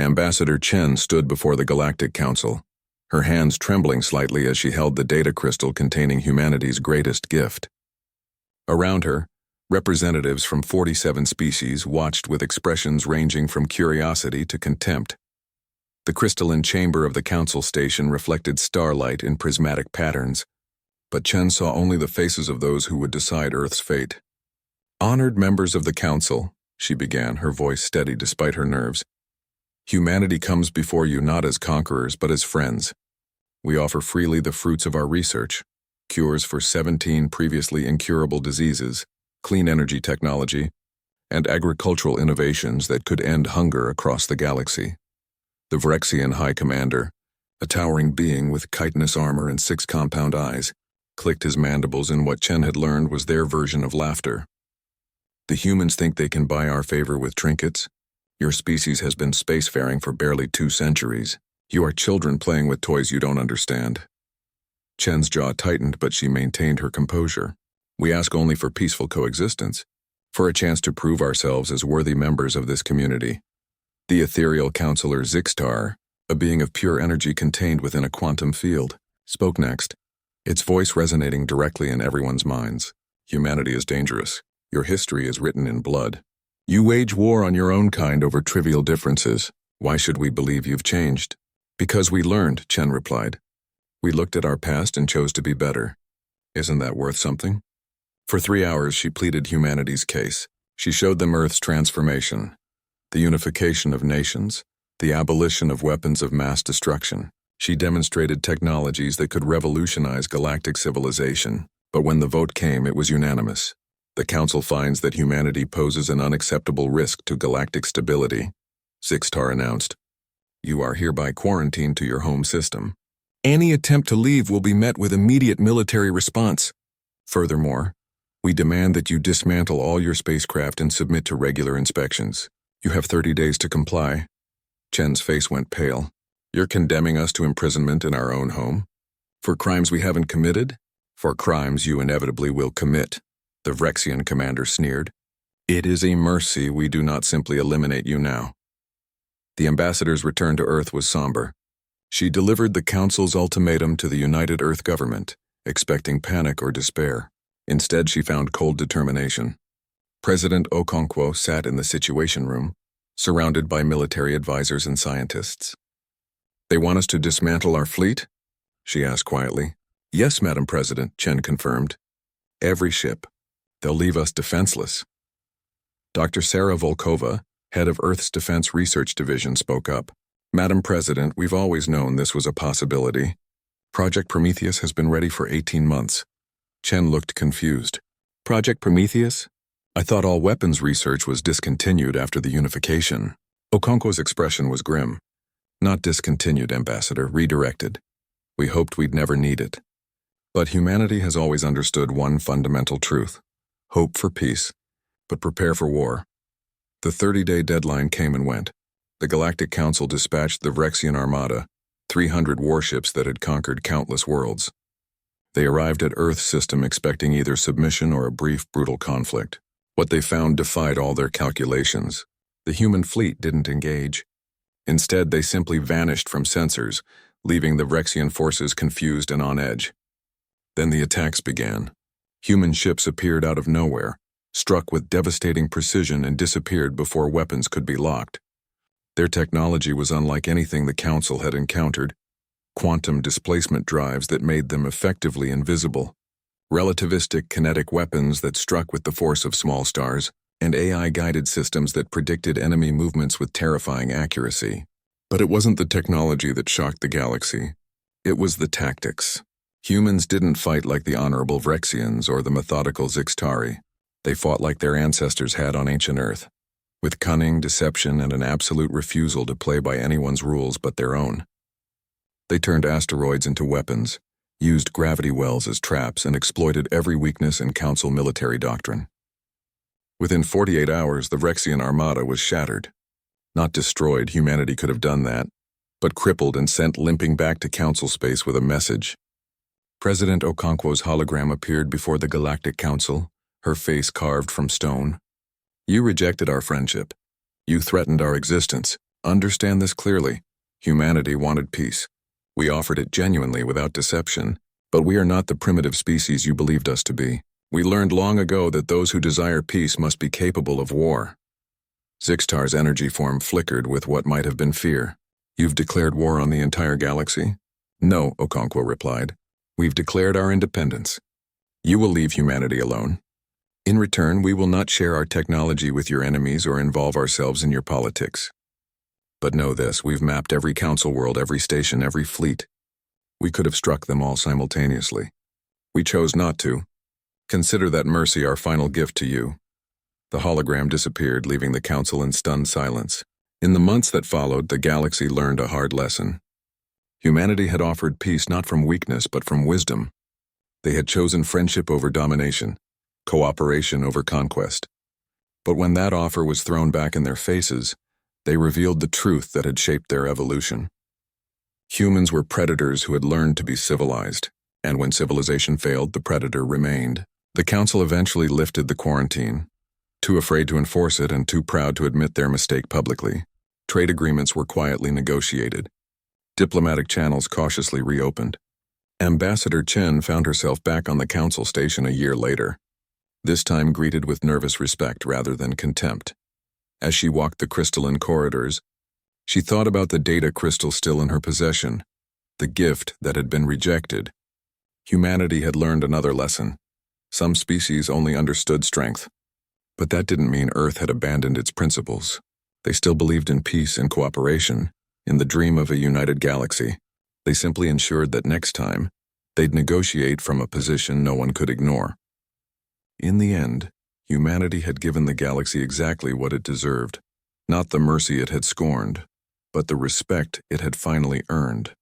Ambassador Chen stood before the Galactic Council, her hands trembling slightly as she held the data crystal containing humanity's greatest gift. Around her, representatives from 47 species watched with expressions ranging from curiosity to contempt. The crystalline chamber of the council station reflected starlight in prismatic patterns, but Chen saw only the faces of those who would decide Earth's fate. "Honored members of the council," she began, her voice steady despite her nerves. "Humanity comes before you not as conquerors but as friends. We offer freely the fruits of our research, cures for 17 previously incurable diseases, clean energy technology, and agricultural innovations that could end hunger across the galaxy." The Vrexian High Commander, a towering being with chitinous armor and 6 compound eyes, clicked his mandibles in what Chen had learned was their version of laughter. "The humans think they can buy our favor with trinkets? Your species has been spacefaring for barely 2 centuries. You are children playing with toys you don't understand." Chen's jaw tightened, but she maintained her composure. "We ask only for peaceful coexistence, for a chance to prove ourselves as worthy members of this community." The ethereal counselor Zixtar, a being of pure energy contained within a quantum field, spoke next, its voice resonating directly in everyone's minds. "Humanity is dangerous. Your history is written in blood. You wage war on your own kind over trivial differences. Why should we believe you've changed?" "Because we learned," Chen replied. "We looked at our past and chose to be better. Isn't that worth something?" For 3 hours she pleaded humanity's case. She showed them Earth's transformation, the unification of nations, the abolition of weapons of mass destruction. She demonstrated technologies that could revolutionize galactic civilization, but when the vote came, it was unanimous. "The Council finds that humanity poses an unacceptable risk to galactic stability," Zixtar announced. "You are hereby quarantined to your home system. Any attempt to leave will be met with immediate military response. Furthermore, we demand that you dismantle all your spacecraft and submit to regular inspections. You have 30 days to comply." Chen's face went pale. "You're condemning us to imprisonment in our own home? For crimes we haven't committed? For crimes you inevitably will commit," the Vrexian commander sneered. "It is a mercy we do not simply eliminate you now." The ambassador's return to Earth was somber. She delivered the Council's ultimatum to the United Earth government, expecting panic or despair. Instead, she found cold determination. President Okonkwo sat in the Situation Room, surrounded by military advisors and scientists. "They want us to dismantle our fleet?" she asked quietly. "Yes, Madam President," Chen confirmed. "Every ship. They'll leave us defenseless." Dr. Sarah Volkova, head of Earth's Defense Research Division, spoke up. "Madam President, we've always known this was a possibility. Project Prometheus has been ready for 18 months. Chen looked confused. "Project Prometheus? I thought all weapons research was discontinued after the unification." Okonkwo's expression was grim. "Not discontinued, Ambassador, redirected. We hoped we'd never need it. But humanity has always understood one fundamental truth. Hope for peace, but prepare for war." The 30-day deadline came and went. The Galactic Council dispatched the Vrexian Armada, 300 warships that had conquered countless worlds. They arrived at Earth's system expecting either submission or a brief, brutal conflict. What they found defied all their calculations. The human fleet didn't engage. Instead, they simply vanished from sensors, leaving the Vrexian forces confused and on edge. Then the attacks began. Human ships appeared out of nowhere, struck with devastating precision and disappeared before weapons could be locked. Their technology was unlike anything the Council had encountered. Quantum displacement drives that made them effectively invisible, relativistic kinetic weapons that struck with the force of small stars, and AI-guided systems that predicted enemy movements with terrifying accuracy. But it wasn't the technology that shocked the galaxy. It was the tactics. Humans didn't fight like the honorable Vrexians or the methodical Zixtari. They fought like their ancestors had on ancient Earth, with cunning, deception, and an absolute refusal to play by anyone's rules but their own. They turned asteroids into weapons, used gravity wells as traps, and exploited every weakness in Council military doctrine. Within 48 hours, the Vrexian Armada was shattered. Not destroyed, humanity could have done that, but crippled and sent limping back to Council space with a message. President Okonkwo's hologram appeared before the Galactic Council, her face carved from stone. "You rejected our friendship. You threatened our existence. Understand this clearly. Humanity wanted peace. We offered it genuinely without deception, but we are not the primitive species you believed us to be. We learned long ago that those who desire peace must be capable of war. Zixtar's energy form flickered with what might have been fear. You've declared war on the entire galaxy? No, Okonkwo replied. We've declared our independence. You will leave humanity alone. In return, we will not share our technology with your enemies or involve ourselves in your politics. But know this, we've mapped every council world, every station, every fleet. We could have struck them all simultaneously. We chose not to. Consider that mercy our final gift to you. The hologram disappeared, leaving the council in stunned silence. In the months that followed, the galaxy learned a hard lesson. Humanity had offered peace not from weakness but from wisdom. They had chosen friendship over domination, cooperation over conquest. But when that offer was thrown back in their faces, they revealed the truth that had shaped their evolution. Humans were predators who had learned to be civilized, and when civilization failed, the predator remained. The council eventually lifted the quarantine, too afraid to enforce it and too proud to admit their mistake publicly. Trade agreements were quietly negotiated. Diplomatic channels cautiously reopened. Ambassador Chen found herself back on the council station a year later, this time greeted with nervous respect rather than contempt. As she walked the crystalline corridors, she thought about the data crystal still in her possession, the gift that had been rejected. Humanity had learned another lesson. Some species only understood strength. But that didn't mean Earth had abandoned its principles. They still believed in peace and cooperation, in the dream of a united galaxy. They simply ensured that next time, they'd negotiate from a position no one could ignore. In the end, humanity had given the galaxy exactly what it deserved. Not the mercy it had scorned, but the respect it had finally earned.